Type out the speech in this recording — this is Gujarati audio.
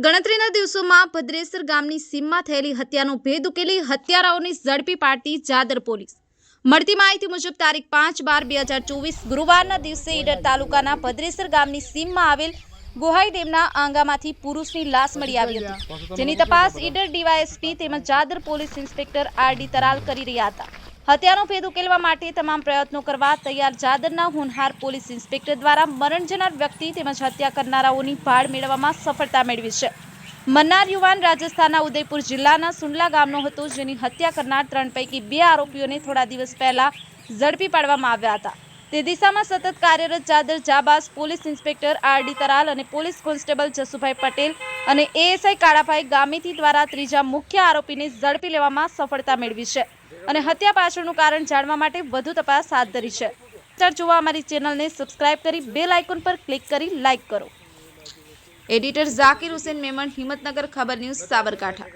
ગણતરીના દિવસોમાં ભદ્રેસર ગામની સીમમાં થયેલી હત્યાનો ભેદ ઉકેલી હત્યારાઓને ઝડપી પાડતી જાદર પોલીસ। મળતી માહિતી મુજબ તારીખ 5/12/2024 ગુરુવારના દિવસે ઈડર તાલુકાના ભદ્રેસર ગામની સીમમાં આવેલ ગોહાઈ ડેમના આંગામાંથી પુરુષની લાશ મળી આવી હતી, જેની તપાસ ઈડર ડીવાયએસપી તેમજ જાદર પોલીસ ઇન્સ્પેક્ટર આર.ડી. તરાલ કરી રહ્યા હતા। હત્યાનો ભેદ ઉકેલવા માટે તમામ પ્રયત્નો કરવા તૈયાર જાદરના હોનહાર પોલીસ ઇન્સ્પેક્ટર દ્વારા મરણ જનાર વ્યક્તિ તેમજ હત્યા કરનારાઓની ભાળ મેળવવામાં સફળતા મેળવી છે। મરનાર યુવાન રાજસ્થાનના ઉદયપુર જિલ્લાના સુંડલા ગામનો હતો, જેની હત્યા કરનાર 3 પૈકી 2 આરોપીઓને થોડા દિવસ પહેલા ઝડપી પાડવામાં આવ્યા હતા। તે દિશામાં સતત કાર્યરત જાદર જાબાઝ પોલીસ ઇન્સ્પેક્ટર આર.ડી. તરાલ અને પોલીસ કોન્સ્ટેબલ જસુભાઈ પટેલ અને એએસઆઈ કાળાભાઈ ગામેતી દ્વારા ત્રીજા મુખ્ય આરોપીને ઝડપી લેવામાં સફળતા મેળવી છે અને હત્યા પાછળનું કારણ જાણવા માટે વધુ તપાસ હાથ ધરી છે। સમાચાર જોવા અમારી ચેનલને સબસ્ક્રાઇબ કરી બેલ આઇકોન પર ક્લિક કરી લાઇક કરો। એડિટર ઝાકિર હુસેન મેમણ, હિંમતનગર ખબર ન્યૂઝ, સાબરકાંઠા।